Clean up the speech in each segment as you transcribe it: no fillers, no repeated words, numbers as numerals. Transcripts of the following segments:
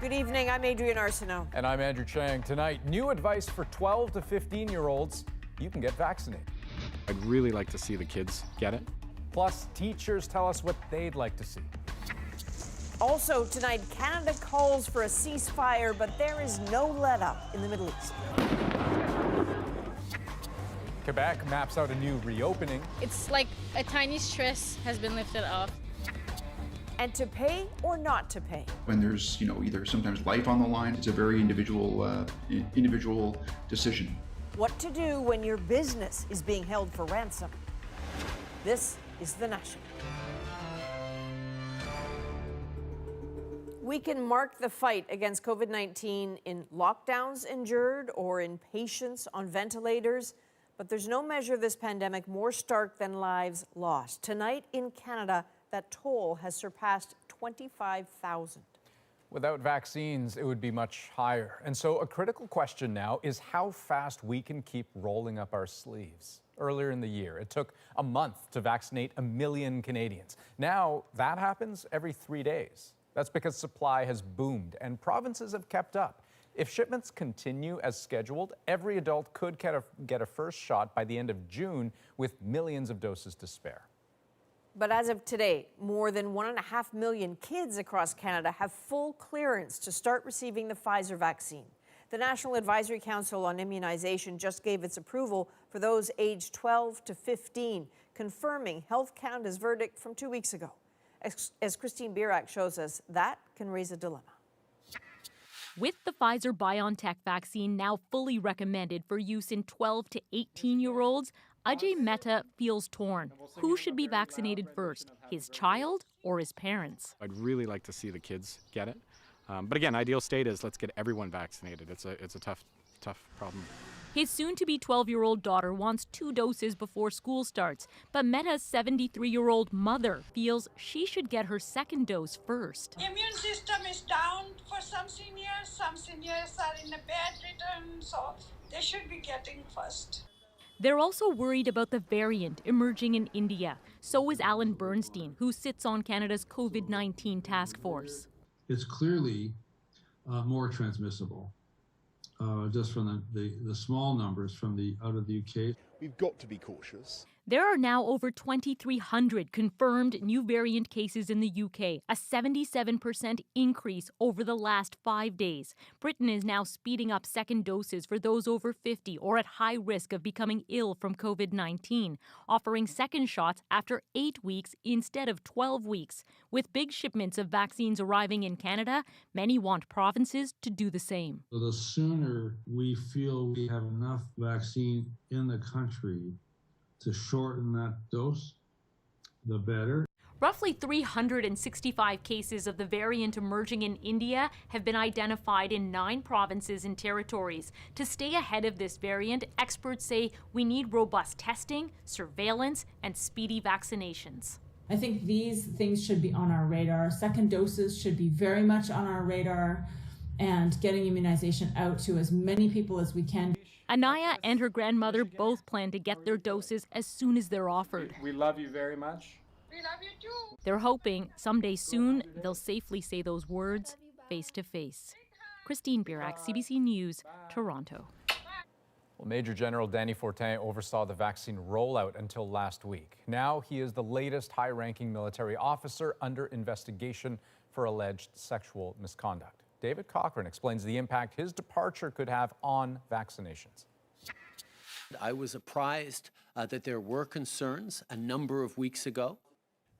Good evening, I'm Adrienne Arsenault. And I'm Andrew Chang. Tonight, new advice for 12 to 15-year-olds. You can get vaccinated. I'd really like to see the kids get it. Plus, teachers tell us what they'd like to see. Also tonight, Canada calls for a ceasefire, but there is no let-up in the Middle East. Quebec maps out a new reopening. It's like a tiny stress has been lifted off. And to pay or not to pay. When there's, either sometimes life on the line, it's a very individual decision. What to do when your business is being held for ransom. This is The National. We can mark the fight against COVID-19 in lockdowns endured or in patients on ventilators, but there's no measure of this pandemic more stark than lives lost. Tonight in Canada, that toll has surpassed 25,000. Without vaccines, it would be much higher. And so a critical question now is how fast we can keep rolling up our sleeves. Earlier in the year, it took a month to vaccinate 1 million Canadians. Now that happens every 3 days. That's because supply has boomed and provinces have kept up. If shipments continue as scheduled, every adult could get a first shot by the end of June with millions of doses to spare. But as of today, more than 1.5 million kids across Canada have full clearance to start receiving the Pfizer vaccine. The National Advisory Council on Immunization just gave its approval for those aged 12 to 15, confirming Health Canada's verdict from 2 weeks ago. As Christine Birak shows us, that can raise a dilemma. With the Pfizer-BioNTech vaccine now fully recommended for use in 12 to 18-year-olds, Ajay Mehta feels torn. Who should be vaccinated first, his child or his parents? I'd really like to see the kids get it. But again, ideal state is let's get everyone vaccinated. It's a tough problem. His soon-to-be 12-year-old daughter wants 2 doses before school starts, but Mehta's 73-year-old mother feels she should get her second dose first. Immune system is down for some seniors. Some seniors are in a bedridden, so they should be getting first. They're also worried about the variant emerging in India. So is Alan Bernstein, who sits on Canada's COVID-19 task force. It's clearly more transmissible. Just from the small numbers from out of the UK. We've got to be cautious. There are now over 2,300 confirmed new variant cases in the UK, a 77% increase over the last 5 days. Britain is now speeding up second doses for those over 50 or at high risk of becoming ill from COVID-19, offering second shots after 8 weeks instead of 12 weeks. With big shipments of vaccines arriving in Canada, many want provinces to do the same. So the sooner we feel we have enough vaccine in the country to shorten that dose, the better. Roughly 365 cases of the variant emerging in India have been identified in 9 provinces and territories. To stay ahead of this variant, experts say we need robust testing, surveillance, and speedy vaccinations. I think these things should be on our radar. Second doses should be very much on our radar, and getting immunization out to as many people as we can. Anaya and her grandmother both plan to get their doses as soon as they're offered. We love you very much. We love you too. They're hoping someday soon they'll safely say those words face to face. Christine Birak, CBC News, Toronto. Well, Major General Danny Fortin oversaw the vaccine rollout until last week. Now he is the latest high-ranking military officer under investigation for alleged sexual misconduct. David Cochran explains the impact his departure could have on vaccinations. I was apprised that there were concerns a number of weeks ago.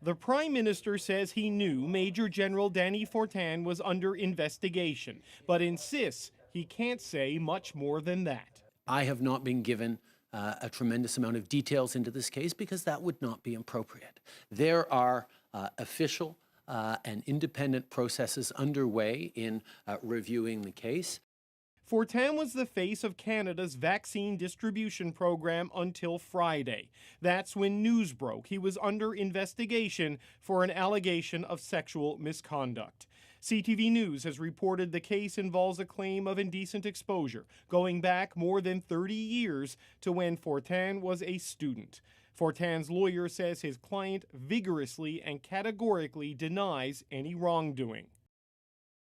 The Prime Minister says he knew Major General Danny Fortin was under investigation, but insists he can't say much more than that. I have not been given a tremendous amount of details into this case because that would not be appropriate. There are official and independent processes underway in reviewing the case. Fortin was the face of Canada's vaccine distribution program until Friday. That's when news broke he was under investigation for an allegation of sexual misconduct. CTV News has reported the case involves a claim of indecent exposure going back more than 30 years to when Fortin was a student. Fortin's lawyer says his client vigorously and categorically denies any wrongdoing.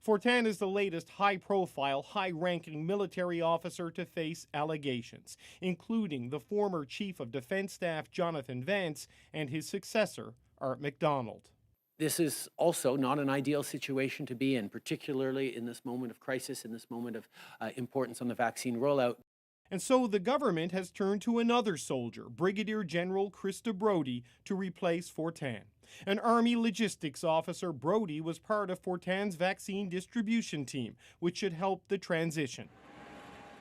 Fortin is the latest high-profile, high-ranking military officer to face allegations, including the former Chief of Defense Staff Jonathan Vance and his successor, Art MacDonald. This is also not an ideal situation to be in, particularly in this moment of crisis, in this moment of importance on the vaccine rollout. And so the government has turned to another soldier, Brigadier General Krista Brody, to replace Fortin. An Army logistics officer, Brody was part of Fortin's vaccine distribution team, which should help the transition.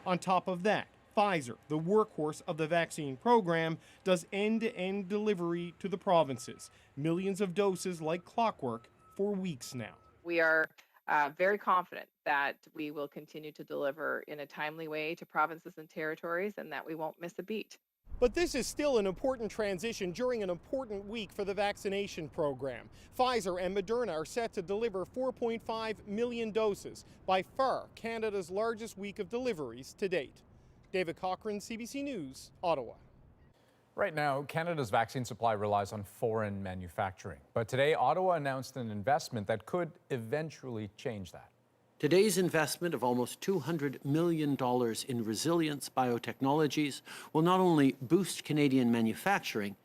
On top of that, Pfizer, the workhorse of the vaccine program, does end-to-end delivery to the provinces. Millions of doses like clockwork for weeks now. We are very confident that we will continue to deliver in a timely way to provinces and territories and that we won't miss a beat. But this is still an important transition during an important week for the vaccination program. Pfizer and Moderna are set to deliver 4.5 million doses, by far Canada's largest week of deliveries to date. David Cochran, CBC News, Ottawa. Right now, Canada's vaccine supply relies on foreign manufacturing. But today, Ottawa announced an investment that could eventually change that. Today's investment of almost $200 million in resilience biotechnologies will not only boost Canadian manufacturing,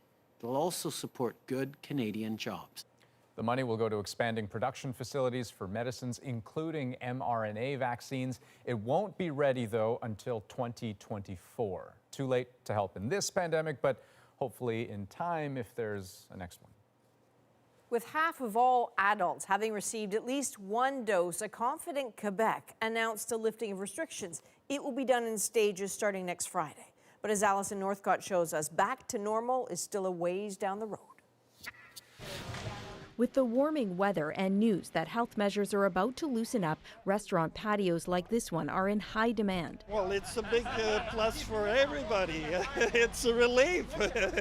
it will also support good Canadian jobs. The money will go to expanding production facilities for medicines, including mRNA vaccines. It won't be ready, though, until 2024. Too late to help in this pandemic, but hopefully in time if there's a next one. With half of all adults having received at least one dose, a confident Quebec announced a lifting of restrictions. It will be done in stages starting next Friday. But as Alison Northcott shows us, back to normal is still a ways down the road. With the warming weather and news that health measures are about to loosen up, restaurant patios like this one are in high demand. Well, it's a big plus for everybody. It's a relief.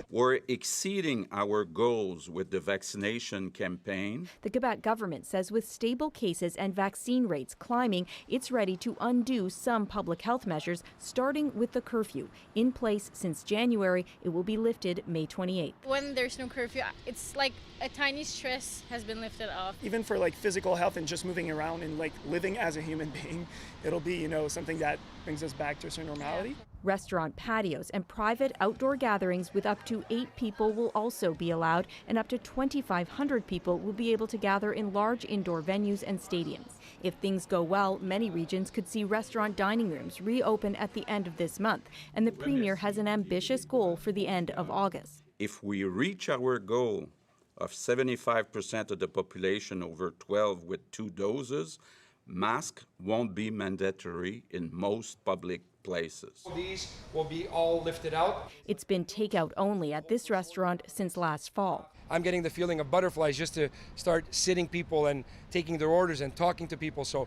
We're exceeding our goals with the vaccination campaign. The Quebec government says with stable cases and vaccine rates climbing, it's ready to undo some public health measures, starting with the curfew. In place since January, it will be lifted May 28th. When there's no curfew, it's like a tiny stress has been lifted off. Even for like physical health and just moving around and like living as a human being, it'll be, something that brings us back to some normality. Restaurant patios and private outdoor gatherings with up to 8 people will also be allowed, and up to 2,500 people will be able to gather in large indoor venues and stadiums. If things go well, many regions could see restaurant dining rooms reopen at the end of this month, and the Premier has an ambitious goal for the end of August. If we reach our goal of 75% of the population over 12 with 2 doses, masks won't be mandatory in most public places. These will be all lifted out. It's been takeout only at this restaurant since last fall. I'm getting the feeling of butterflies just to start sitting people and taking their orders and talking to people. So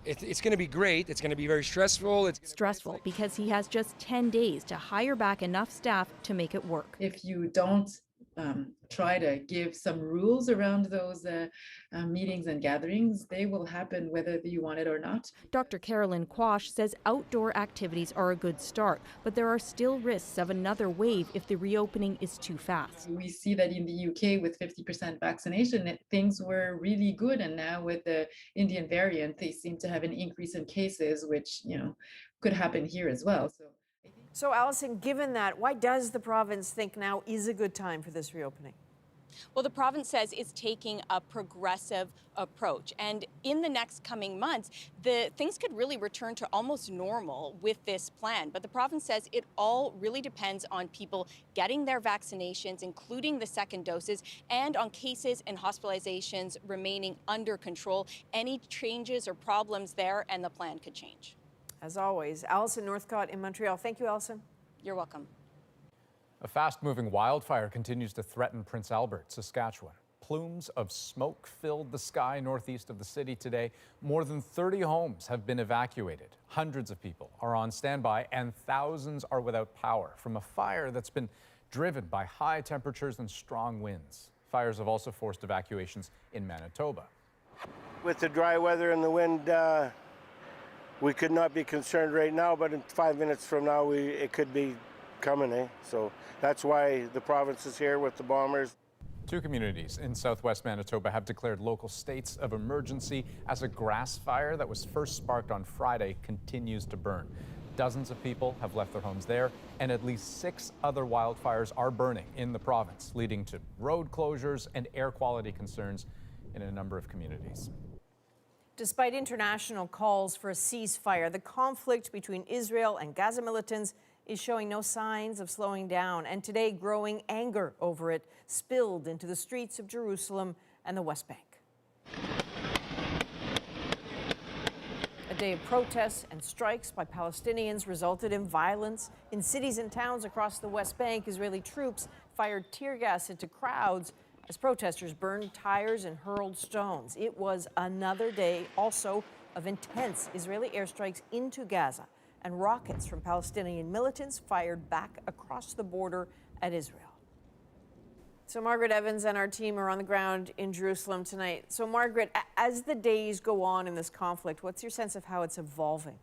it's going to be great. It's going to be very stressful. It's stressful because he has just 10 days to hire back enough staff to make it work. If you don't try to give some rules around those meetings and gatherings, they will happen whether you want it or not. Dr. Carolyn Quash says outdoor activities are a good start, but there are still risks of another wave if the reopening is too fast. We see that in the UK with 50% vaccination, things were really good, and now with the Indian variant, they seem to have an increase in cases, which could happen here as well. So, Alison, given that, why does the province think now is a good time for this reopening? Well, the province says it's taking a progressive approach. And in the next coming months, things could really return to almost normal with this plan. But the province says it all really depends on people getting their vaccinations, including the second doses, and on cases and hospitalizations remaining under control. Any changes or problems there, and the plan could change. As always, Alison Northcott in Montreal. Thank you, Alison. You're welcome. A fast-moving wildfire continues to threaten Prince Albert, Saskatchewan. Plumes of smoke filled the sky northeast of the city today. More than 30 homes have been evacuated. Hundreds of people are on standby, and thousands are without power from a fire that's been driven by high temperatures and strong winds. Fires have also forced evacuations in Manitoba. With the dry weather and the wind, we could not be concerned right now, but in 5 minutes from now, it could be coming, So that's why the province is here with the bombers. Two communities in southwest Manitoba have declared local states of emergency as a grass fire that was first sparked on Friday continues to burn. Dozens of people have left their homes there, and at least 6 other wildfires are burning in the province, leading to road closures and air quality concerns in a number of communities. Despite international calls for a ceasefire, the conflict between Israel and Gaza militants is showing no signs of slowing down, and today growing anger over it spilled into the streets of Jerusalem and the West Bank. A day of protests and strikes by Palestinians resulted in violence. In cities and towns across the West Bank, Israeli troops fired tear gas into crowds as protesters burned tires and hurled stones. It was another day also of intense Israeli airstrikes into Gaza, and rockets from Palestinian militants fired back across the border at Israel. So Margaret Evans and our team are on the ground in Jerusalem tonight. So Margaret, as the days go on in this conflict, what's your sense of how it's evolving?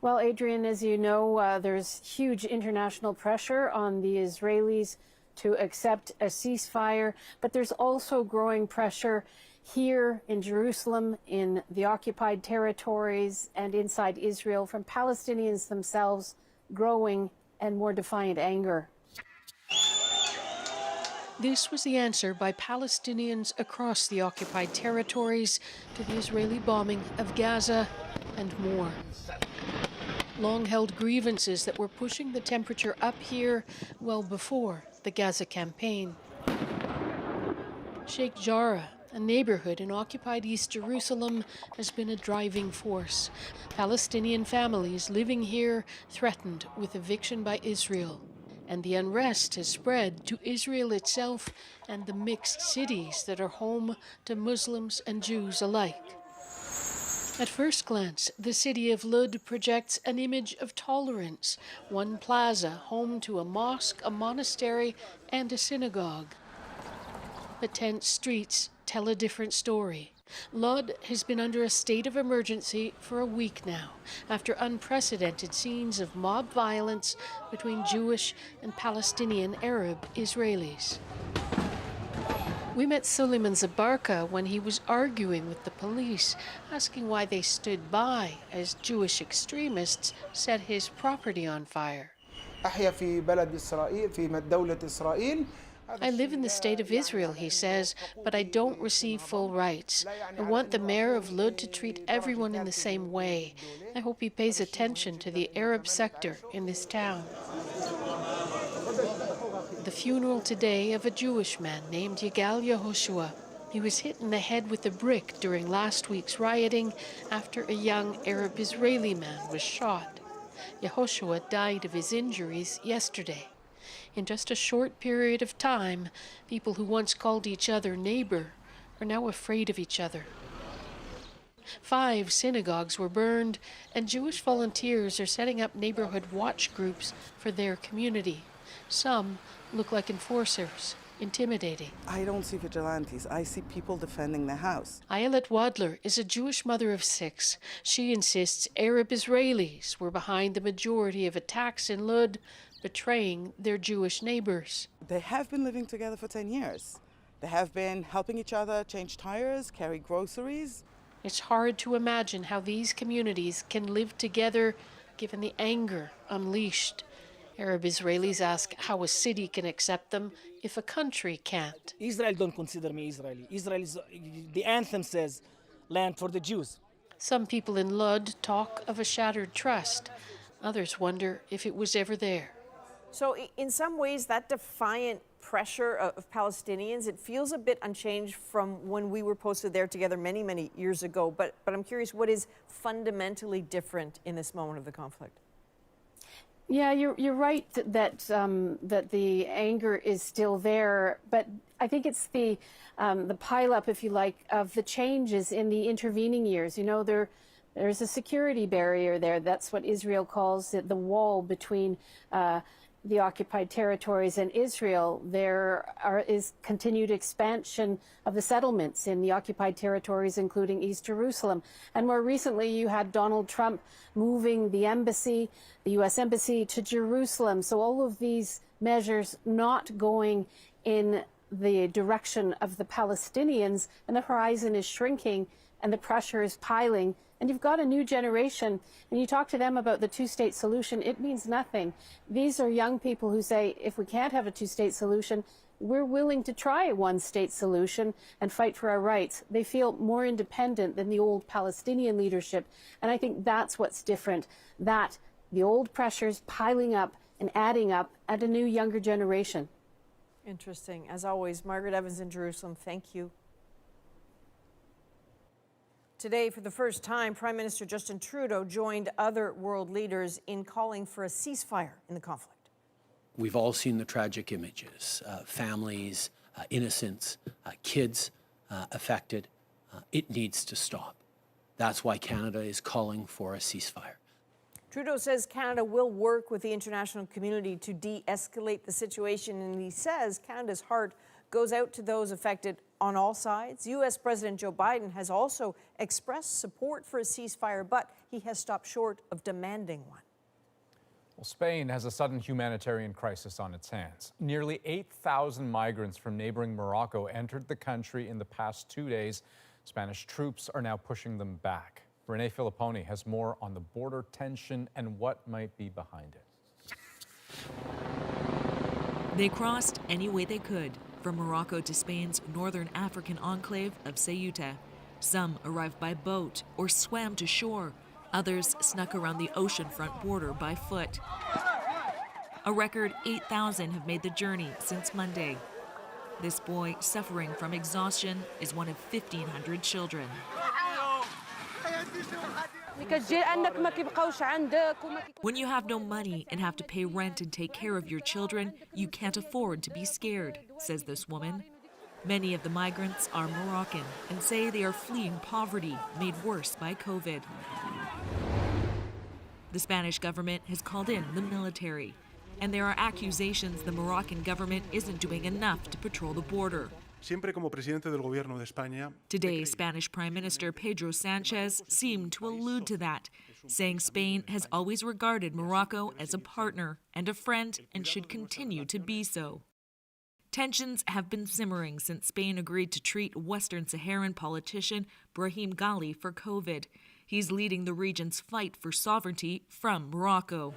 Well, Adrian, as you know, there's huge international pressure on the Israelis to accept a ceasefire, but there's also growing pressure here in Jerusalem, in the occupied territories, and inside Israel from Palestinians themselves, growing and more defiant anger. This was the answer by Palestinians across the occupied territories to the Israeli bombing of Gaza and more. Long-held grievances that were pushing the temperature up here well before the Gaza campaign. Sheikh Jarrah, a neighborhood in occupied East Jerusalem, has been a driving force. Palestinian families living here threatened with eviction by Israel. And the unrest has spread to Israel itself and the mixed cities that are home to Muslims and Jews alike. At first glance, the city of Lod projects an image of tolerance. One plaza home to a mosque, a monastery, and a synagogue. The tense streets tell a different story. Lod has been under a state of emergency for a week now, after unprecedented scenes of mob violence between Jewish and Palestinian Arab Israelis. We met Suleiman Zabarka when he was arguing with the police, asking why they stood by as Jewish extremists set his property on fire. I live in the state of Israel, he says, but I don't receive full rights. I want the mayor of Lod to treat everyone in the same way. I hope he pays attention to the Arab sector in this town. The funeral today of a Jewish man named Yigal Yehoshua. He was hit in the head with a brick during last week's rioting after a young Arab Israeli man was shot. Yehoshua died of his injuries yesterday. In just a short period of time, people who once called each other neighbor are now afraid of each other. 5 synagogues were burned, and Jewish volunteers are setting up neighborhood watch groups for their community. Some look like enforcers, intimidating. I don't see vigilantes. I see people defending the house. Ayelet Wadler is a Jewish mother of 6. She insists Arab Israelis were behind the majority of attacks in Lod, betraying their Jewish neighbors. They have been living together for 10 years. They have been helping each other change tires, carry groceries. It's hard to imagine how these communities can live together given the anger unleashed. Arab Israelis ask how a city can accept them if a country can't. Israel don't consider me Israeli. Israel is, the anthem says, land for the Jews. Some people in Lod talk of a shattered trust. Others wonder if it was ever there. So in some ways, that defiant pressure of Palestinians, it feels a bit unchanged from when we were posted there together many, many years ago. But I'm curious, what is fundamentally different in this moment of the conflict? Yeah, you're right that the anger is still there, but I think it's the pileup, if you like, of the changes in the intervening years. You know, there's a security barrier there. That's what Israel calls it, the wall between the occupied territories and Israel. There is continued expansion of the settlements in the occupied territories, including East Jerusalem. And more recently, you had Donald Trump moving the embassy, the U.S. embassy, to Jerusalem. So all of these measures not going in the direction of the Palestinians, and the horizon is shrinking and the pressure is piling. And you've got a new generation, and you talk to them about the two-state solution, it means nothing. These are young people who say, if we can't have a two-state solution, we're willing to try a one-state solution and fight for our rights. They feel more independent than the old Palestinian leadership, and I think that's what's different, that the old pressures piling up and adding up at a new, younger generation. Interesting. As always, Margaret Evans in Jerusalem, thank you. Today, for the first time, Prime Minister Justin Trudeau joined other world leaders in calling for a ceasefire in the conflict. We've all seen the tragic images, families, innocents, kids affected. It needs to stop. That's why Canada is calling for a ceasefire. Trudeau says Canada will work with the international community to de-escalate the situation, and he says Canada's heart goes out to those affected on all sides. U.S. President Joe Biden has also expressed support for a ceasefire, but he has stopped short of demanding one. Well, Spain has a sudden humanitarian crisis on its hands. Nearly 8,000 migrants from neighboring Morocco entered the country in the past 2 days. Spanish troops are now pushing them back. Renee Filipponi has more on the border tension and what might be behind it. They crossed any way they could, from Morocco to Spain's northern African enclave of Ceuta. Some arrived by boat or swam to shore. Others snuck around the oceanfront border by foot. A record 8,000 have made the journey since Monday. This boy, suffering from exhaustion, is one of 1,500 children. When you have no money and have to pay rent and take care of your children, you can't afford to be scared, says this woman. Many of the migrants are Moroccan and say they are fleeing poverty made worse by COVID. The Spanish government has called in the military, and there are accusations the Moroccan government isn't doing enough to patrol the border. Today, Spanish Prime Minister Pedro Sanchez seemed to allude to that, saying Spain has always regarded Morocco as a partner and a friend and should continue to be so. Tensions have been simmering since Spain agreed to treat Western Saharan politician Brahim Ghali for COVID. He's leading the region's fight for sovereignty from Morocco.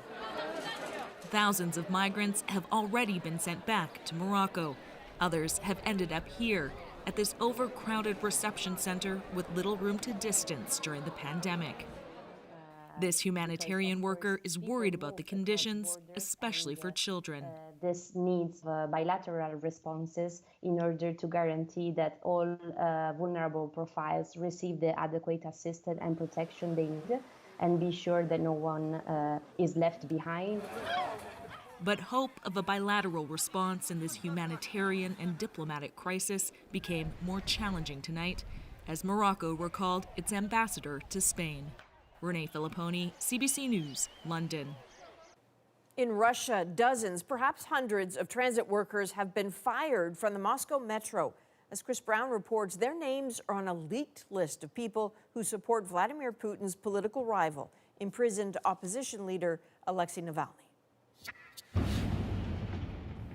Thousands of migrants have already been sent back to Morocco. Others have ended up here at this overcrowded reception center with little room to distance during the pandemic. This humanitarian worker is worried about the conditions, especially for children. This needs bilateral responses in order to guarantee that all vulnerable profiles receive the adequate assistance and protection they need, and be sure that no one is left behind. But hope of a bilateral response in this humanitarian and diplomatic crisis became more challenging tonight as Morocco recalled its ambassador to Spain. Renee Filipponi, CBC News, London. In Russia, dozens, perhaps hundreds of transit workers have been fired from the Moscow metro. As Chris Brown reports, their names are on a leaked list of people who support Vladimir Putin's political rival, imprisoned opposition leader Alexei Navalny.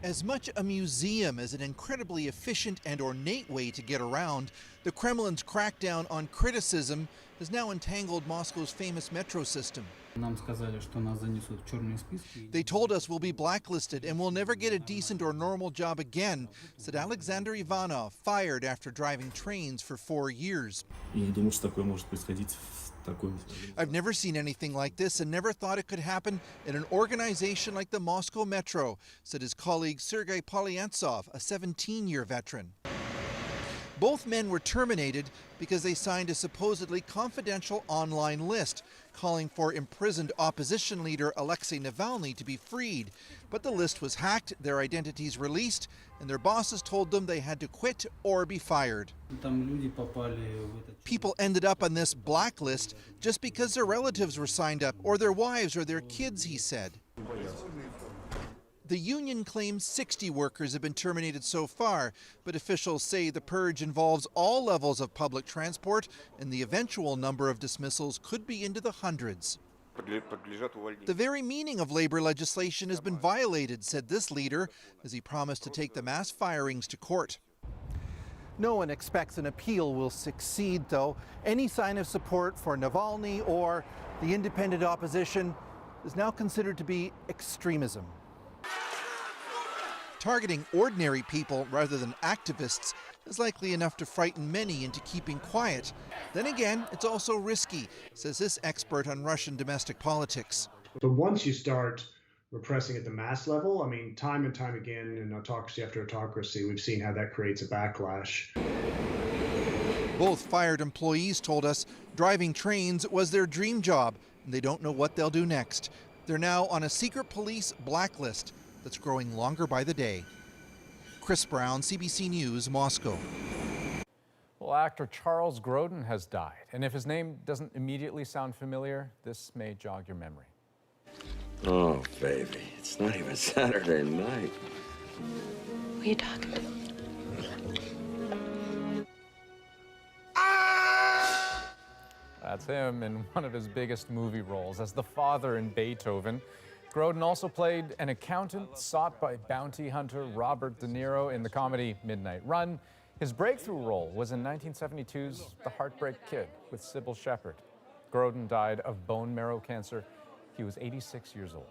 As much a museum as an incredibly efficient and ornate way to get around, the Kremlin's crackdown on criticism has now entangled Moscow's famous metro system. They told us we'll be blacklisted and we'll never get a decent or normal job again, said Alexander Ivanov, fired after driving trains for 4 years. I've never seen anything like this and never thought it could happen in an organization like the Moscow Metro, said his colleague Sergei Polyantsov, a 17-year veteran. Both men were terminated because they signed a supposedly confidential online list calling for imprisoned opposition leader Alexei Navalny to be freed. But the list was hacked, their identities released, and their bosses told them they had to quit or be fired. People ended up on this blacklist just because their relatives were signed up, or their wives or their kids, he said. The union claims 60 workers have been terminated so far, but officials say the purge involves all levels of public transport, and the eventual number of dismissals could be into the hundreds. The very meaning of labor legislation has been violated, said this leader, as he promised to take the mass firings to court. No one expects an appeal will succeed, though. Any sign of support for Navalny or the independent opposition is now considered to be extremism. Targeting ordinary people rather than activists is likely enough to frighten many into keeping quiet. Then again, it's also risky, says this expert on Russian domestic politics. But once you start repressing at the mass level, I mean, time and time again in autocracy after autocracy, we've seen how that creates a backlash. Both fired employees told us driving trains was their dream job, and they don't know what they'll do next. They're now on a secret police blacklist that's growing longer by the day. Chris Brown, CBC News, Moscow. Well, actor Charles Grodin has died, and if his name doesn't immediately sound familiar, this may jog your memory. Oh, baby, it's not even Saturday night. Who are you talking to? That's him in one of his biggest movie roles as the father in Beethoven. Grodin also played an accountant sought by bounty hunter Robert De Niro in the comedy Midnight Run. His breakthrough role was in 1972's The Heartbreak Kid with Sybil Shepherd. Grodin died of bone marrow cancer. He was 86 years old.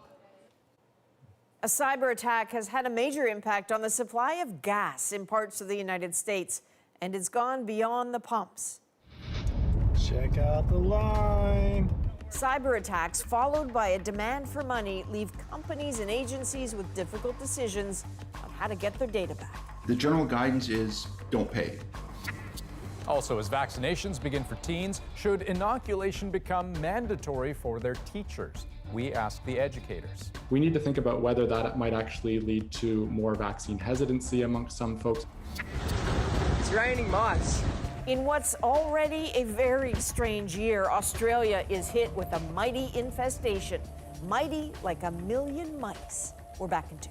A cyber attack has had a major impact on the supply of gas in parts of the United States, and it's gone beyond the pumps. Check out the line. Cyber attacks followed by a demand for money leave companies and agencies with difficult decisions on how to get their data back. The general guidance is don't pay. Also, as vaccinations begin for teens, should inoculation become mandatory for their teachers? We asked the educators. We need to think about whether that might actually lead to more vaccine hesitancy amongst some folks. It's raining mice. In what's already a very strange year, Australia is hit with a mighty infestation. Mighty like a million mice. We're back in 2.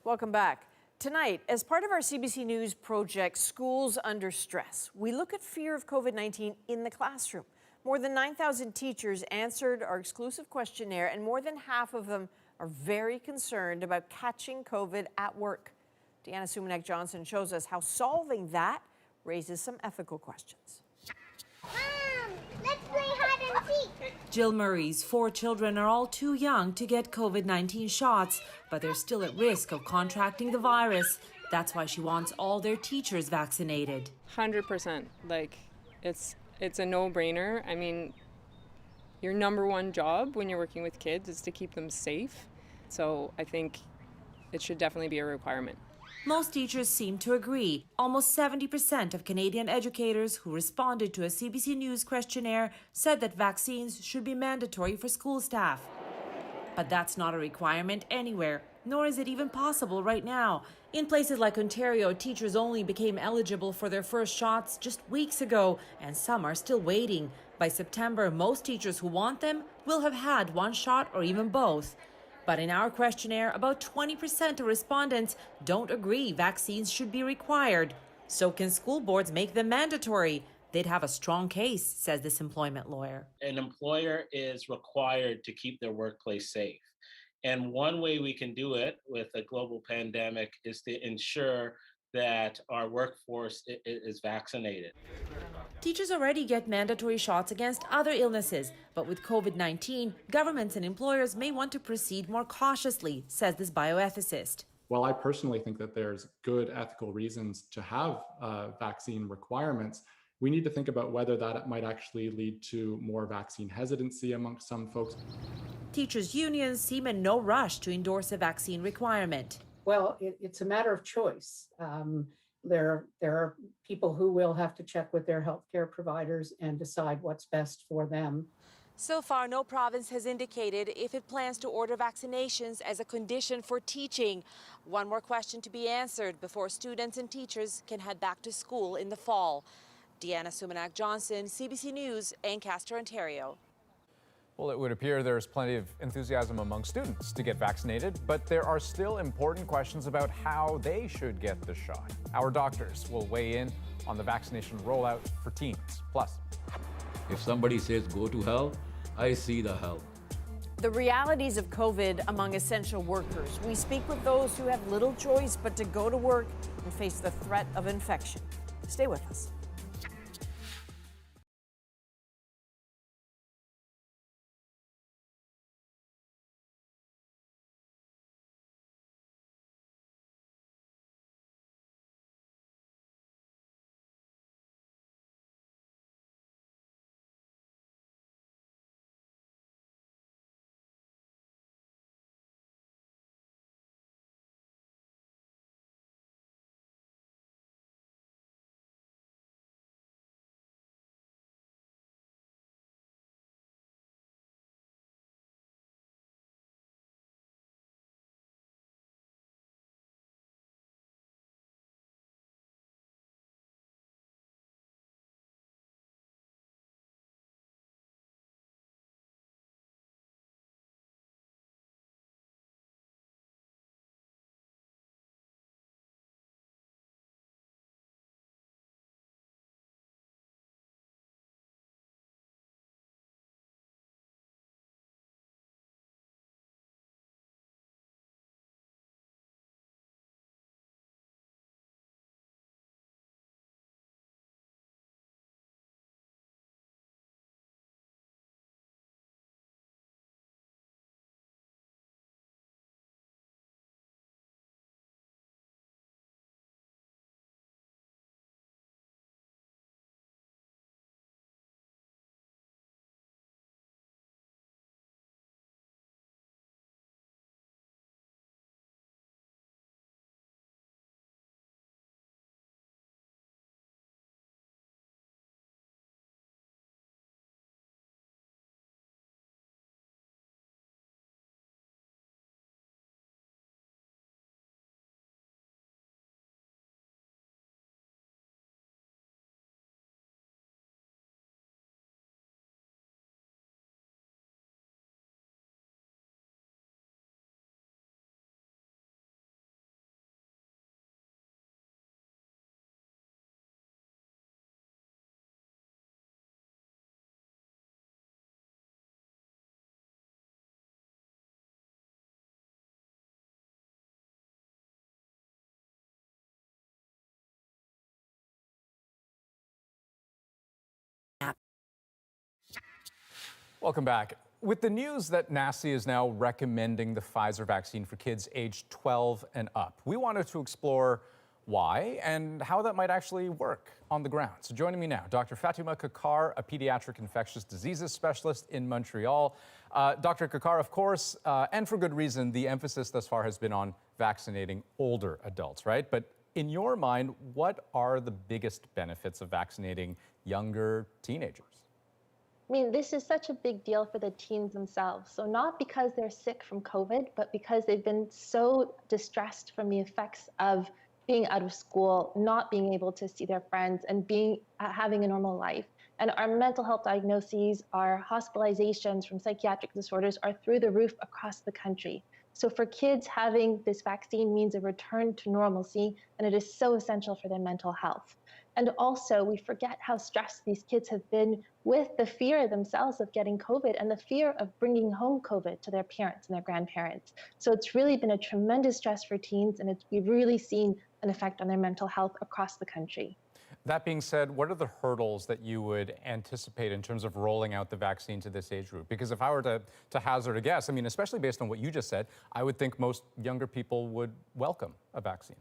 Welcome back. Tonight, as part of our CBC News project, Schools Under Stress, we look at fear of COVID-19 in the classroom. More than 9,000 teachers answered our exclusive questionnaire, and more than half of them are very concerned about catching COVID at work. Deanna Sumanek-Johnson shows us how solving that raises some ethical questions. Let's play hide and seek. Jill Murray's 4 children are all too young to get COVID-19 shots, but they're still at risk of contracting the virus. That's why she wants all their teachers vaccinated. 100%. Like, It's a no-brainer. I mean, your number one job when you're working with kids is to keep them safe. So I think it should definitely be a requirement. Most teachers seem to agree. Almost 70% of Canadian educators who responded to a CBC News questionnaire said that vaccines should be mandatory for school staff. But that's not a requirement anywhere, nor is it even possible right now. In places like Ontario, teachers only became eligible for their first shots just weeks ago, and some are still waiting. By September, most teachers who want them will have had one shot or even both. But in our questionnaire, about 20% of respondents don't agree vaccines should be required. So can school boards make them mandatory? They'd have a strong case, says this employment lawyer. An employer is required to keep their workplace safe. And one way we can do it with a global pandemic is to ensure that our workforce is vaccinated. Teachers already get mandatory shots against other illnesses, but with COVID-19, governments and employers may want to proceed more cautiously, says this bioethicist. While I personally think that there's good ethical reasons to have vaccine requirements, we need to think about whether that might actually lead to more vaccine hesitancy amongst some folks. Teachers' unions seem in no rush to endorse a vaccine requirement. Well, it's a matter of choice. There are people who will have to check with their healthcare providers and decide what's best for them. So far, no province has indicated if it plans to order vaccinations as a condition for teaching. One more question to be answered before students and teachers can head back to school in the fall. Deanna Sumanak-Johnson, CBC News, Ancaster, Ontario. Well, it would appear there's plenty of enthusiasm among students to get vaccinated, but there are still important questions about how they should get the shot. Our doctors will weigh in on the vaccination rollout for teens. Plus, if somebody says go to hell, I see the hell. The realities of COVID among essential workers. We speak with those who have little choice but to go to work and face the threat of infection. Stay with us. welcome back. With the news that NACI is now recommending the Pfizer vaccine for kids aged 12 and up, we wanted to explore why and how that might actually work on the ground. So joining me now, Dr. Fatuma Kakar, a pediatric infectious diseases specialist in Montreal. Dr. Kakar, of course, and for good reason, the emphasis thus far has been on vaccinating older adults, right? But in your mind, what are the biggest benefits of vaccinating younger teenagers? I mean, this is such a big deal for the teens themselves. So not because they're sick from COVID, but because they've been so distressed from the effects of being out of school, not being able to see their friends, and having a normal life. And our mental health diagnoses, our hospitalizations from psychiatric disorders are through the roof across the country. So for kids, having this vaccine means a return to normalcy, and it is so essential for their mental health. And also, we forget how stressed these kids have been with the fear themselves of getting COVID and the fear of bringing home COVID to their parents and their grandparents. So it's really been a tremendous stress for teens, and we've really seen an effect on their mental health across the country. That being said, what are the hurdles that you would anticipate in terms of rolling out the vaccine to this age group? Because if I were to hazard a guess, I mean, especially based on what you just said, I would think most younger people would welcome a vaccine.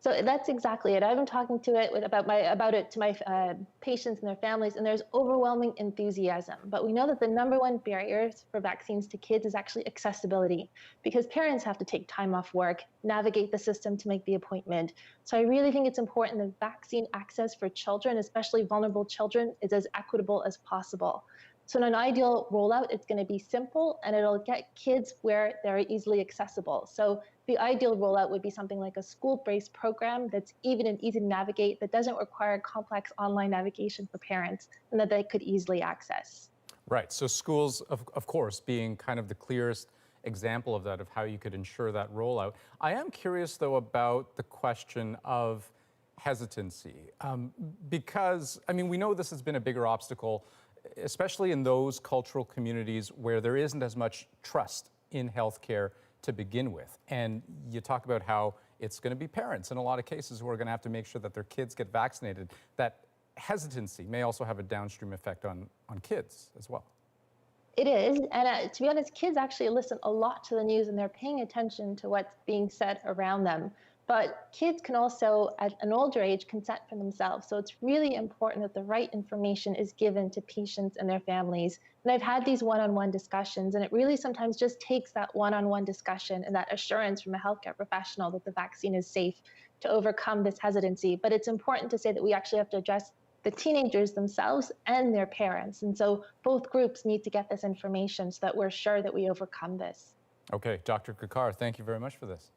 So that's exactly it. I've been talking about it to my patients and their families, and there's overwhelming enthusiasm. But we know that the number one barriers for vaccines to kids is actually accessibility, because parents have to take time off work, navigate the system to make the appointment. So I really think it's important that vaccine access for children, especially vulnerable children, is as equitable as possible. So in an ideal rollout, it's going to be simple, and it'll get kids where they're easily accessible. So the ideal rollout would be something like a school-based program that's even and easy to navigate, that doesn't require complex online navigation for parents, and that they could easily access. Right, so schools, of course, being kind of the clearest example of that, of how you could ensure that rollout. I am curious, though, about the question of hesitancy, because, I mean, we know this has been a bigger obstacle, especially in those cultural communities where there isn't as much trust in healthcare to begin with. And you talk about how it's going to be parents in a lot of cases who are going to have to make sure that their kids get vaccinated. That hesitancy may also have a downstream effect on kids as well. It is, and to be honest, kids actually listen a lot to the news, and they're paying attention to what's being said around them. But kids can also, at an older age, consent for themselves. So it's really important that the right information is given to patients and their families. And I've had these one-on-one discussions, and it really sometimes just takes that one-on-one discussion and that assurance from a healthcare professional that the vaccine is safe to overcome this hesitancy. But it's important to say that we actually have to address the teenagers themselves and their parents. And so both groups need to get this information so that we're sure that we overcome this. Okay, Dr. Kakar, thank you very much for this.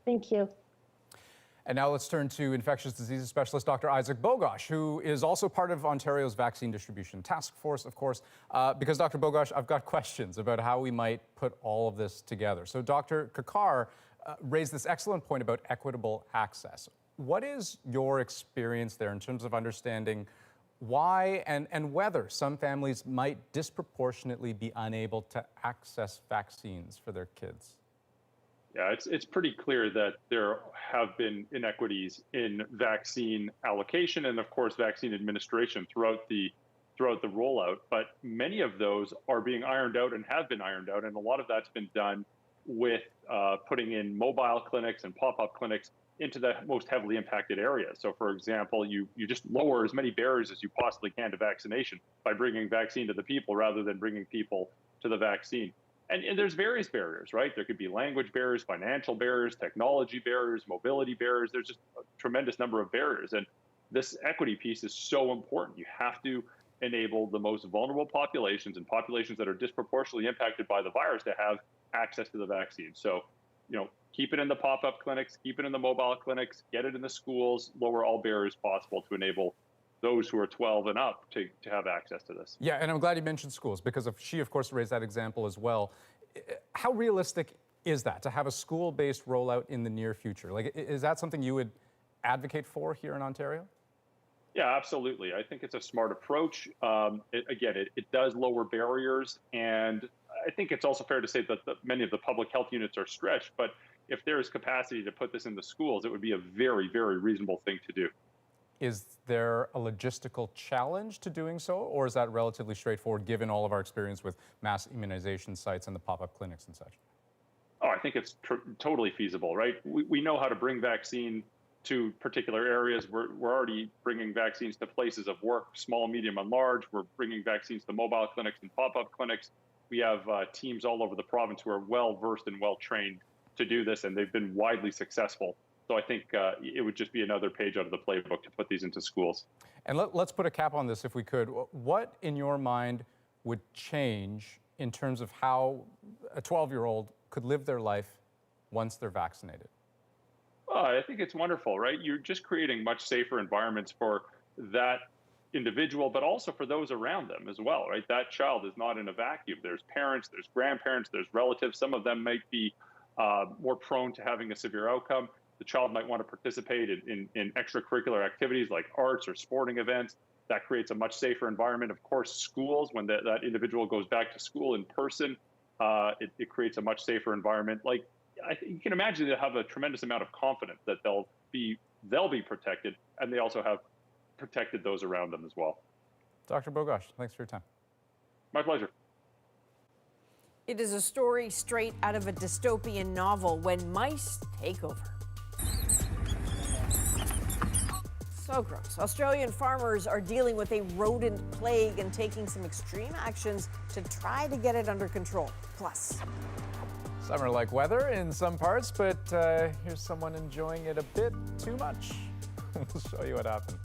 Thank you. And now let's turn to infectious diseases specialist Dr. Isaac Bogosh, who is also part of Ontario's vaccine distribution task force, of course, because Dr. Bogosh, I've got questions about how we might put all of this together. So Dr. Kakar raised this excellent point about equitable access. What is your experience there in terms of understanding why and whether some families might disproportionately be unable to access vaccines for their kids? Yeah, it's pretty clear that there have been inequities in vaccine allocation and, of course, vaccine administration throughout the rollout. But many of those are being ironed out and have been ironed out, and a lot of that's been done with putting in mobile clinics and pop-up clinics into the most heavily impacted areas. So, for example, you just lower as many barriers as you possibly can to vaccination by bringing vaccine to the people rather than bringing people to the vaccine. And there's various barriers, right? There could be language barriers, financial barriers, technology barriers, mobility barriers. There's just a tremendous number of barriers. And this equity piece is so important. You have to enable the most vulnerable populations and populations that are disproportionately impacted by the virus to have access to the vaccine. So, keep it in the pop-up clinics, keep it in the mobile clinics, get it in the schools, lower all barriers possible to enable those who are 12 and up to have access to this. Yeah, and I'm glad you mentioned schools, because she, of course, raised that example as well. How realistic is that, to have a school-based rollout in the near future? Like, is that something you would advocate for here in Ontario? Yeah, absolutely. I think it's a smart approach. It does lower barriers, and I think it's also fair to say that many of the public health units are stretched, but if there is capacity to put this in the schools, it would be a very, very reasonable thing to do. Is there a logistical challenge to doing so, or is that relatively straightforward given all of our experience with mass immunization sites and the pop-up clinics and such? Oh, I think it's totally feasible, right? We know how to bring vaccine to particular areas. We're already bringing vaccines to places of work, small, medium, and large. We're bringing vaccines to mobile clinics and pop-up clinics. We have teams all over the province who are well-versed and well-trained to do this, and they've been widely successful. So I think it would just be another page out of the playbook to put these into schools. And let's put a cap on this if we could. What, in your mind, would change in terms of how a 12-year-old could live their life once they're vaccinated? I think it's wonderful, right? You're just creating much safer environments for that individual, but also for those around them as well, right? That child is not in a vacuum. There's parents, there's grandparents, there's relatives. Some of them might be more prone to having a severe outcome. The child might want to participate in extracurricular activities like arts or sporting events. That creates a much safer environment. Of course, schools, when that individual goes back to school in person, it creates a much safer environment. Like, you can imagine they'll have a tremendous amount of confidence that they'll be protected, and they also have protected those around them as well. Dr. Bogosh, thanks for your time. My pleasure. It is a story straight out of a dystopian novel, When Mice Take Over. So gross. Australian farmers are dealing with a rodent plague and taking some extreme actions to try to get it under control. Plus, summer-like weather in some parts, but here's someone enjoying it a bit too much. We'll show you what happened.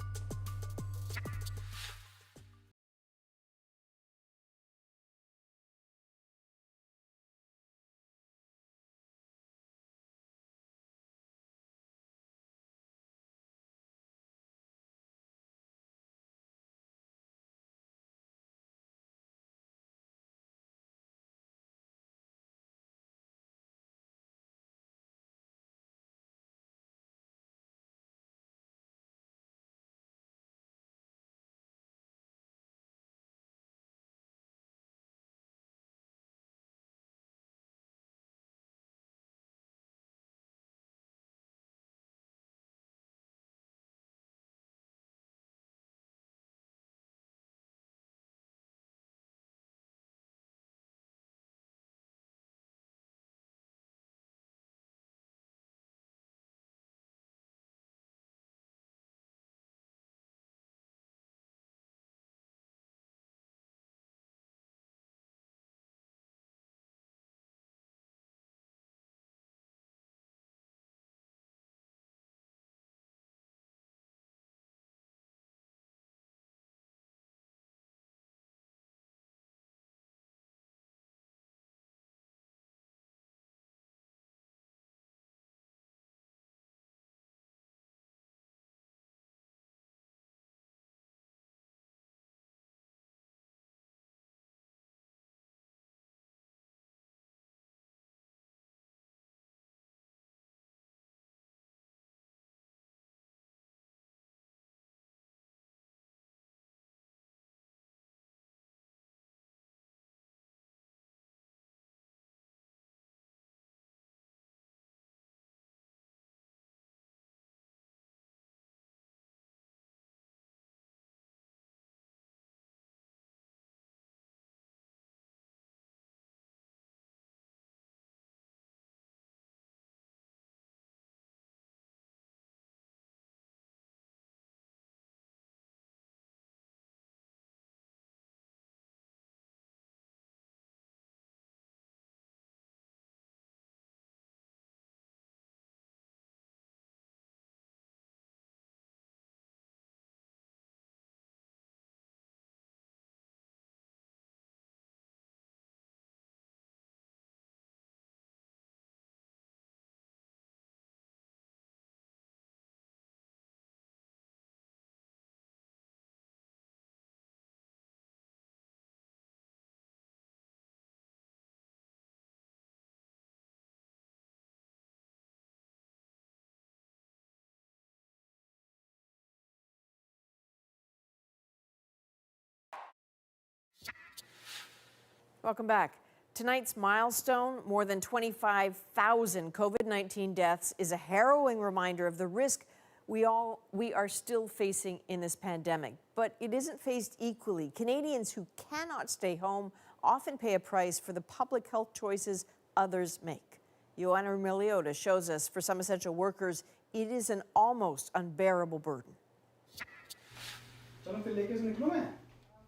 welcome back. Tonight's milestone, more than 25,000 COVID-19 deaths, is a harrowing reminder of the risk we are still facing in this pandemic. But it isn't faced equally. Canadians who cannot stay home often pay a price for the public health choices others make. Joanna Miliota shows us for some essential workers, it is an almost unbearable burden.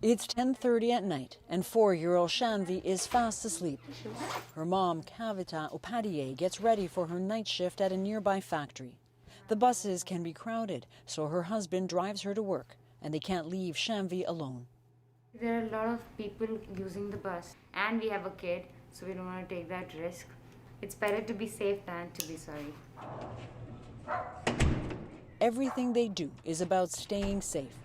It's 10:30 at night, and 4-year-old Shanvi is fast asleep. Her mom, Kavita Upadhyay, gets ready for her night shift at a nearby factory. The buses can be crowded, so her husband drives her to work, and they can't leave Shanvi alone. There are a lot of people using the bus, and we have a kid, so we don't want to take that risk. It's better to be safe than to be sorry. Everything they do is about staying safe,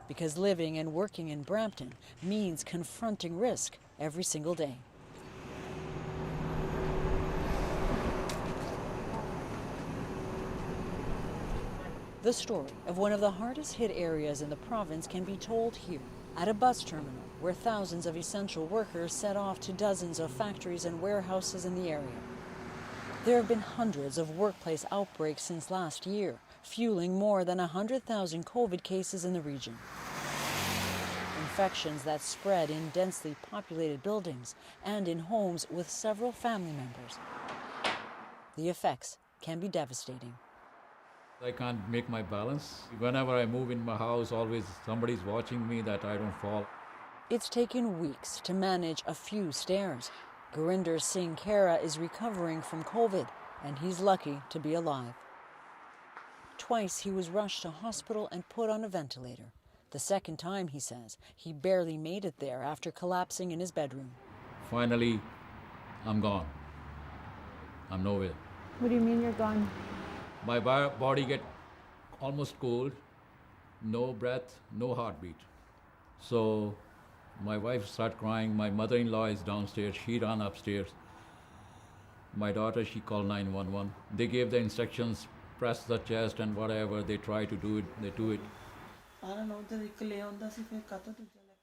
because living and working in Brampton means confronting risk every single day. The story of one of the hardest hit areas in the province can be told here, at a bus terminal where thousands of essential workers set off to dozens of factories and warehouses in the area. There have been hundreds of workplace outbreaks since last year, fueling more than 100,000 COVID cases in the region. Infections that spread in densely populated buildings and in homes with several family members. The effects can be devastating. I can't make my balance. Whenever I move in my house, always somebody's watching me that I don't fall. It's taken weeks to manage a few stairs. Gurinder Singh Khera is recovering from COVID, and he's lucky to be alive. Twice he was rushed to hospital and put on a ventilator. The second time, he says, he barely made it there after collapsing in his bedroom. Finally, I'm gone. I'm nowhere. What do you mean you're gone? My body get almost cold, no breath, no heartbeat. So my wife started crying. My mother-in-law is downstairs. She ran upstairs. My daughter, she called 911. They gave the instructions, press the chest and whatever. They try to do it, they do it.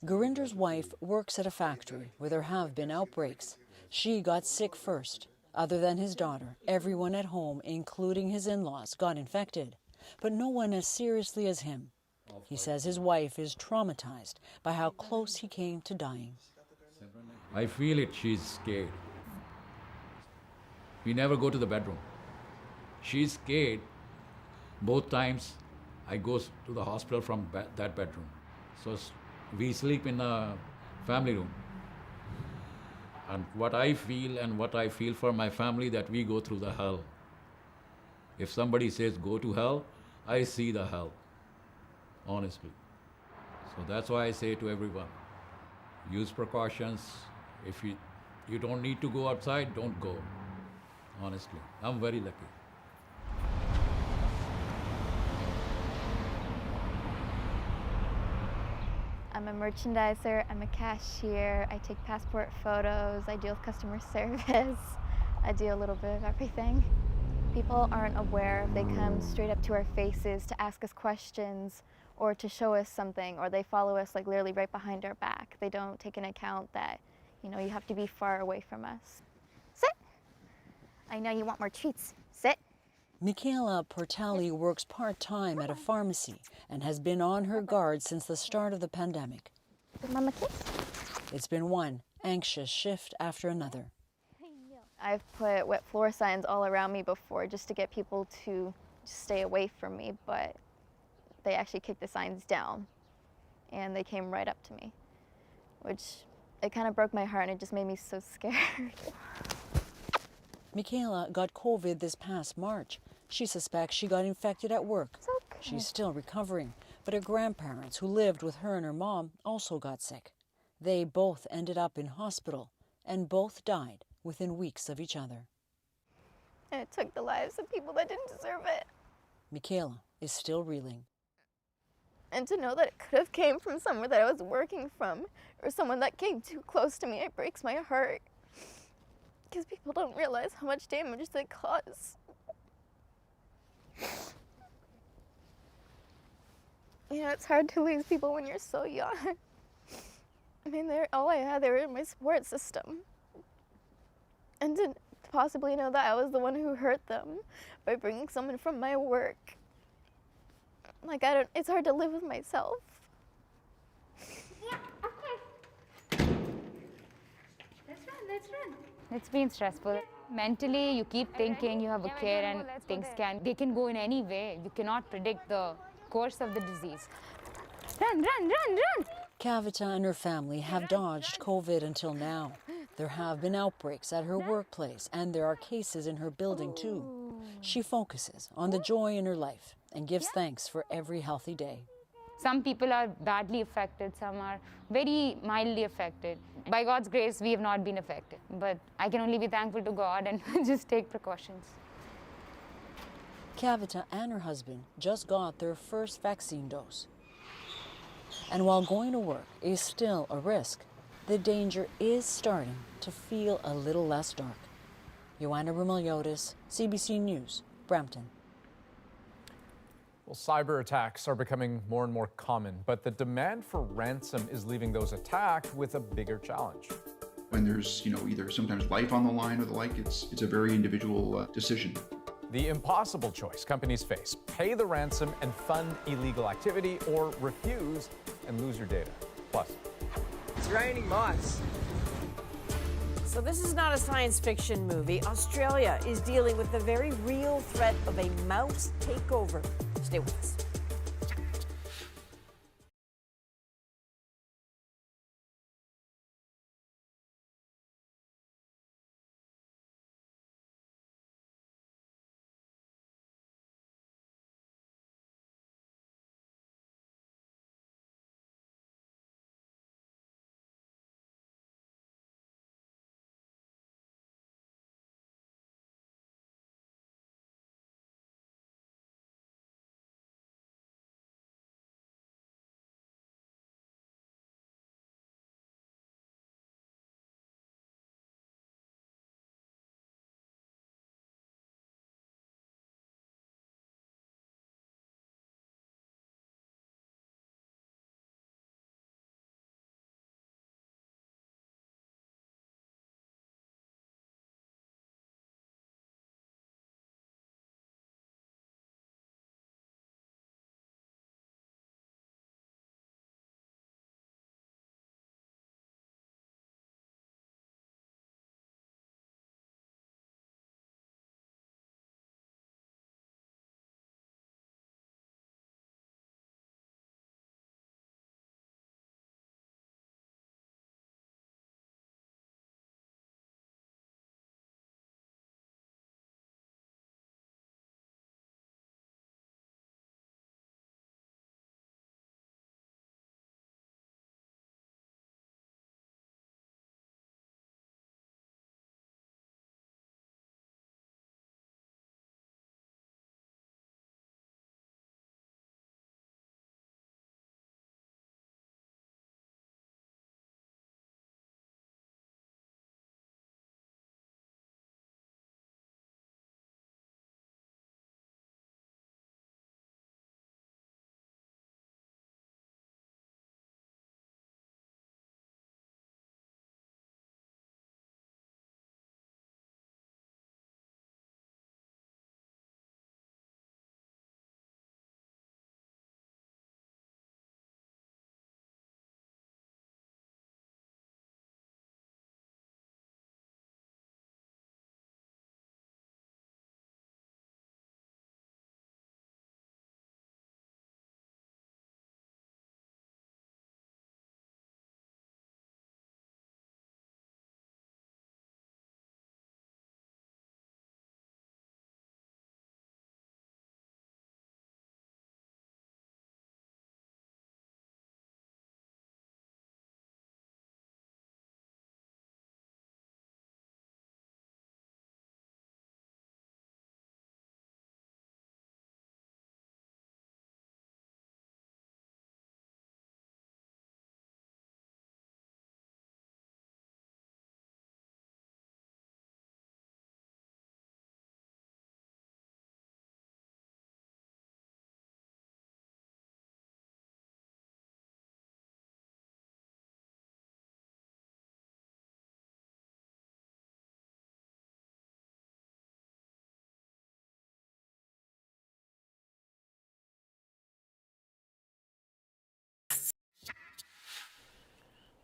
Gurinder's wife works at a factory where there have been outbreaks. She got sick first. Other than his daughter, everyone at home, including his in-laws, got infected. But no one as seriously as him. He says his wife is traumatized by how close he came to dying. I feel it, she's scared. We never go to the bedroom. She's scared. Both times I go to the hospital from that bedroom. So we sleep in a family room. And what I feel for my family, that we go through the hell. If somebody says go to hell, I see the hell, honestly. So that's why I say to everyone, use precautions. If you don't need to go outside, don't go, honestly. I'm very lucky. I'm a merchandiser, I'm a cashier, I take passport photos, I deal with customer service, I do a little bit of everything. People aren't aware. They come straight up to our faces to ask us questions or to show us something, or they follow us like literally right behind our back. They don't take into account that, you have to be far away from us. Sit! I know you want more treats. Sit! Michaela Portali works part-time at a pharmacy and has been on her guard since the start of the pandemic. Give Mama a kiss. It's been one anxious shift after another. I've put wet floor signs all around me before just to get people to just stay away from me, but they actually kicked the signs down and they came right up to me, which it kind of broke my heart and it just made me so scared. Michaela got COVID this past March. She suspects she got infected at work. It's okay. She's still recovering, but her grandparents who lived with her and her mom also got sick. They both ended up in hospital and both died within weeks of each other. And it took the lives of people that didn't deserve it. Michaela is still reeling. And to know that it could have came from somewhere that I was working from or someone that came too close to me, it breaks my heart. Because people don't realize how much damage they cause. It's hard to lose people when you're so young. I mean, they were in my support system. And to possibly know that I was the one who hurt them by bringing someone from my work. It's hard to live with myself. Yeah, okay. Let's run. It's been stressful. Mentally, you keep thinking you have a kid and they can go in any way. You cannot predict the course of the disease. Run, run, run, run! Kavita and her family have dodged COVID until now. There have been outbreaks at her workplace, and there are cases in her building too. She focuses on the joy in her life and gives thanks for every healthy day. Some people are badly affected, some are very mildly affected. By God's grace, we have not been affected. But I can only be thankful to God and just take precautions. Kavita and her husband just got their first vaccine dose. And while going to work is still a risk, the danger is starting to feel a little less dark. Joanna Rumeliotis, CBC News, Brampton. Well, cyber attacks are becoming more and more common, but the demand for ransom is leaving those attacked with a bigger challenge. When there's, either sometimes life on the line or the like, it's a very individual decision. The impossible choice companies face: pay the ransom and fund illegal activity, or refuse and lose your data. Plus, It's raining mice. So this is not a science fiction movie. Australia is dealing with the very real threat of a mouse takeover. Stay with us.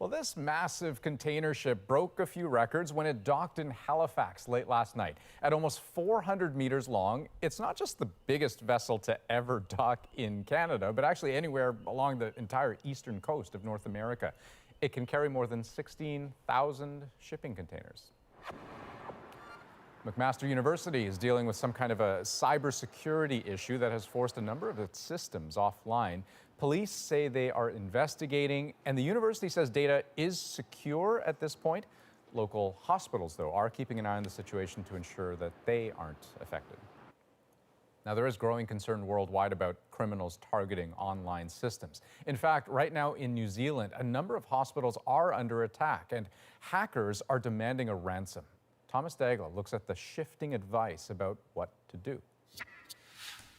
Well, this massive container ship broke a few records when it docked in Halifax late last night. At almost 400 meters long, it's not just the biggest vessel to ever dock in Canada, but actually anywhere along the entire eastern coast of North America. It can carry more than 16,000 shipping containers. McMaster University is dealing with some kind of a cybersecurity issue that has forced a number of its systems offline. Police say they are investigating, and the university says data is secure at this point. Local hospitals, though, are keeping an eye on the situation to ensure that they aren't affected. Now, there is growing concern worldwide about criminals targeting online systems. In fact, right now in New Zealand, a number of hospitals are under attack, and hackers are demanding a ransom. Thomas Dagla looks at the shifting advice about what to do.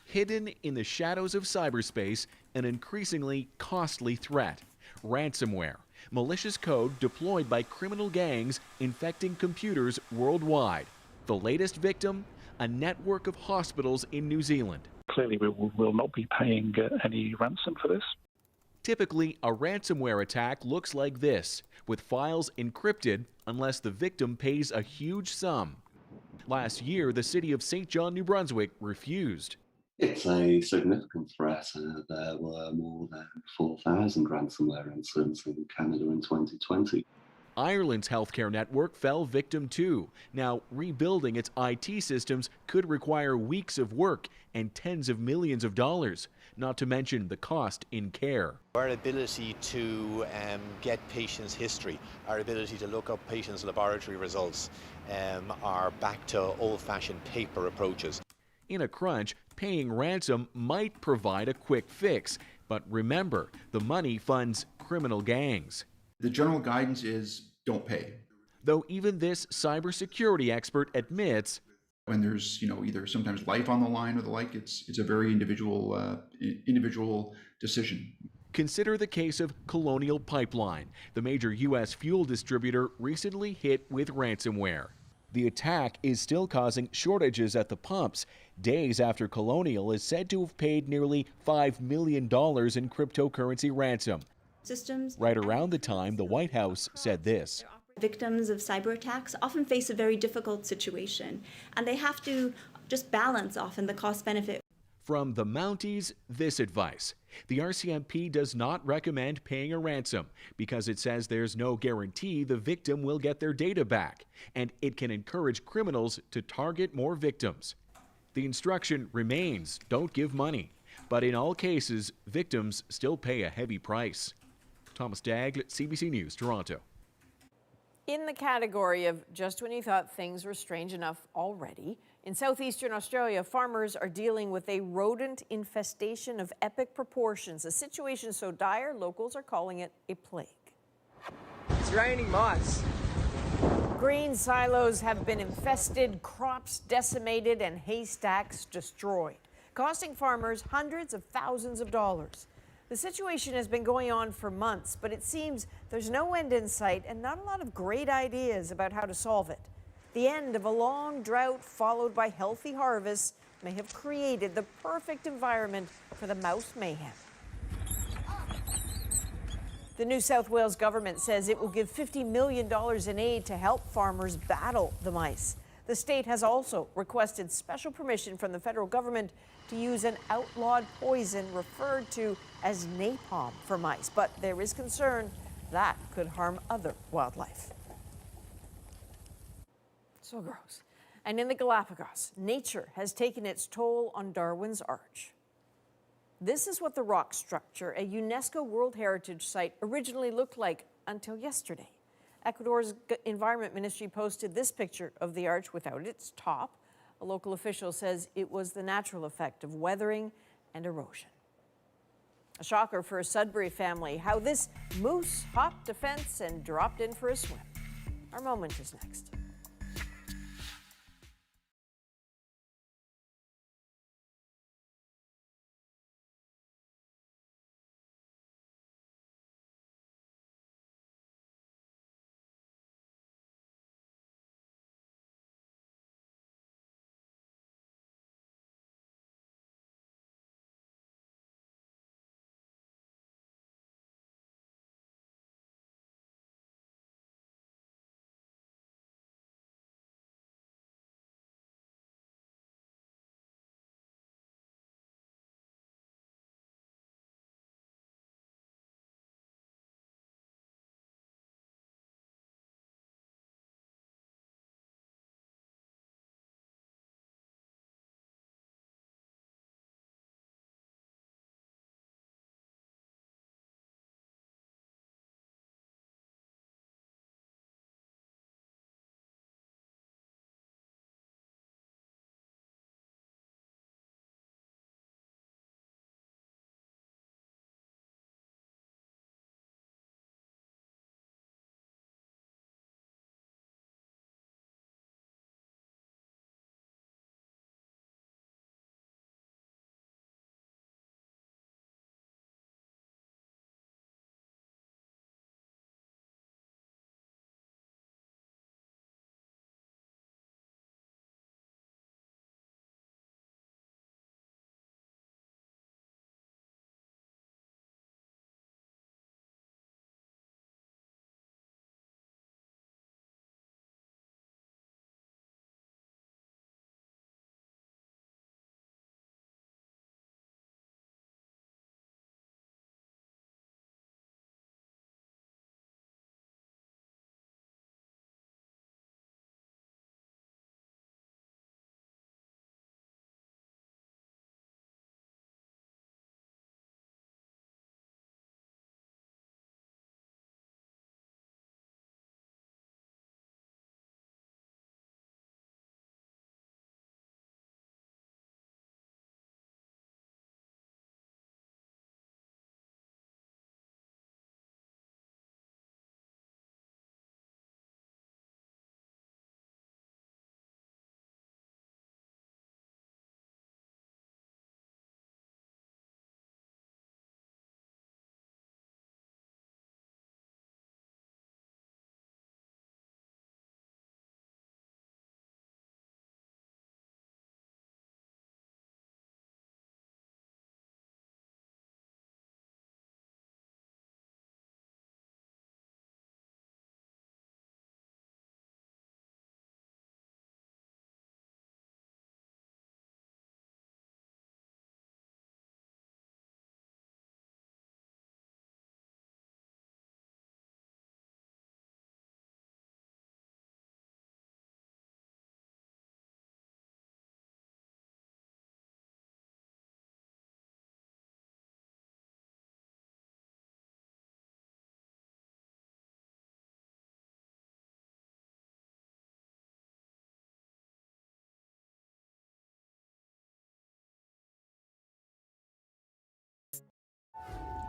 Hidden in the shadows of cyberspace, an increasingly costly threat: ransomware, malicious code deployed by criminal gangs infecting computers worldwide. The latest victim, a network of hospitals in New Zealand. Clearly, we will not be paying any ransom for this. Typically, a ransomware attack looks like this, with files encrypted unless the victim pays a huge sum. Last year, the city of St. John, New Brunswick refused. It's a significant threat. There were more than 4,000 ransomware incidents in Canada in 2020. Ireland's healthcare network fell victim too. Now, rebuilding its IT systems could require weeks of work and tens of millions of dollars, not to mention the cost in care. Our ability to get patients' history, our ability to look up patients' laboratory results are back to old-fashioned paper approaches. In a crunch, paying ransom might provide a quick fix, but remember, the money funds criminal gangs. The general guidance is don't pay. Though even this cybersecurity expert admits, when there's either sometimes life on the line or the like, it's a very individual decision. Consider the case of Colonial Pipeline. The major U.S. fuel distributor recently hit with ransomware. The attack is still causing shortages at the pumps, days after Colonial is said to have paid nearly $5 million in cryptocurrency ransom. Systems. Right around the time the White House said this. Victims of cyber attacks often face a very difficult situation, and they have to just balance often the cost-benefit. From the Mounties, this advice. The RCMP does not recommend paying a ransom because it says there's no guarantee the victim will get their data back, and it can encourage criminals to target more victims. The instruction remains, don't give money, but in all cases, victims still pay a heavy price. Thomas Dagg, CBC News, Toronto. In the category of just when you thought things were strange enough already, in southeastern Australia, farmers are dealing with a rodent infestation of epic proportions, a situation so dire, locals are calling it a plague. It's raining mice. Grain silos have been infested, crops decimated, and haystacks destroyed, costing farmers hundreds of thousands of dollars. The situation has been going on for months, but it seems there's no end in sight and not a lot of great ideas about how to solve it. The end of a long drought followed by healthy harvests may have created the perfect environment for the mouse mayhem. The New South Wales government says it will give $50 million in aid to help farmers battle the mice. The state has also requested special permission from the federal government to use an outlawed poison referred to as napalm for mice, but there is concern that could harm other wildlife. So gross. And in the Galapagos, nature has taken its toll on Darwin's Arch. This is what the rock structure, a UNESCO World Heritage Site, originally looked like until yesterday. Ecuador's Environment Ministry posted this picture of the arch without its top. A local official says it was the natural effect of weathering and erosion. A shocker for a Sudbury family, how this moose hopped a fence and dropped in for a swim. Our moment is next.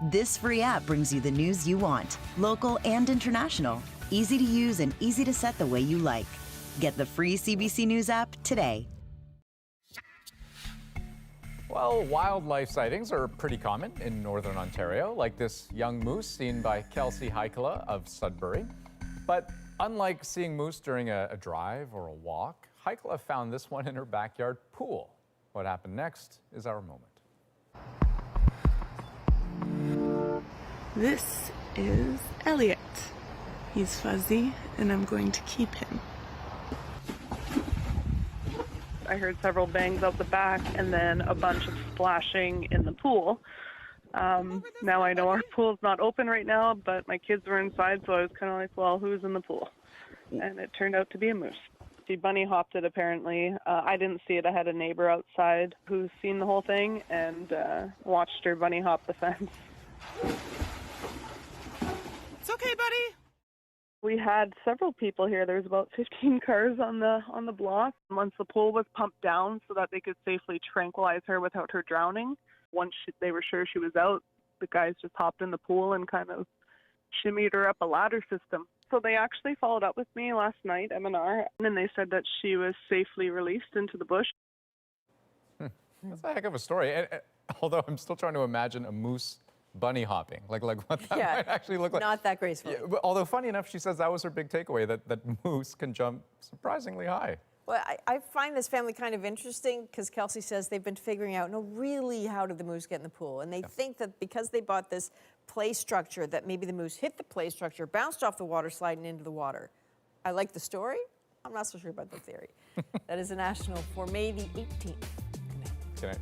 This free app brings you the news you want, local and international. Easy to use and easy to set the way you like. Get the free CBC News app today. Well, wildlife sightings are pretty common in northern Ontario, like this young moose seen by Kelsey Heikela of Sudbury. But unlike seeing moose during a drive or a walk, Heikela found this one in her backyard pool. What happened next is our moment. This is Elliot. He's fuzzy, and I'm going to keep him. I heard several bangs out the back and then a bunch of splashing in the pool. Now I know our pool's not open right now, but my kids were inside, so I was kind of like, well, who's in the pool? And it turned out to be a moose. She bunny hopped it, apparently. I didn't see it. I had a neighbor outside who's seen the whole thing and watched her bunny hop the fence. It's okay, buddy. We had several people here. There was about 15 cars on the block. Once the pool was pumped down so that they could safely tranquilize her without her drowning, once they were sure she was out, the guys just hopped in the pool and kind of shimmied her up a ladder system. So they actually followed up with me last night, M&R, and they said that she was safely released into the bush. That's a heck of a story. Although I'm still trying to imagine a moose bunny hopping, like what that might actually look like. Not that graceful. Yeah, but although funny enough, she says that was her big takeaway, that moose can jump surprisingly high. Well, I find this family kind of interesting because Kelsey says they've been figuring out, no, really, how did the moose get in the pool? And they think that because they bought this play structure, that maybe the moose hit the play structure, bounced off the water slide and into the water. I like the story. I'm not so sure about the theory. That is a national for May the 18th. Good night.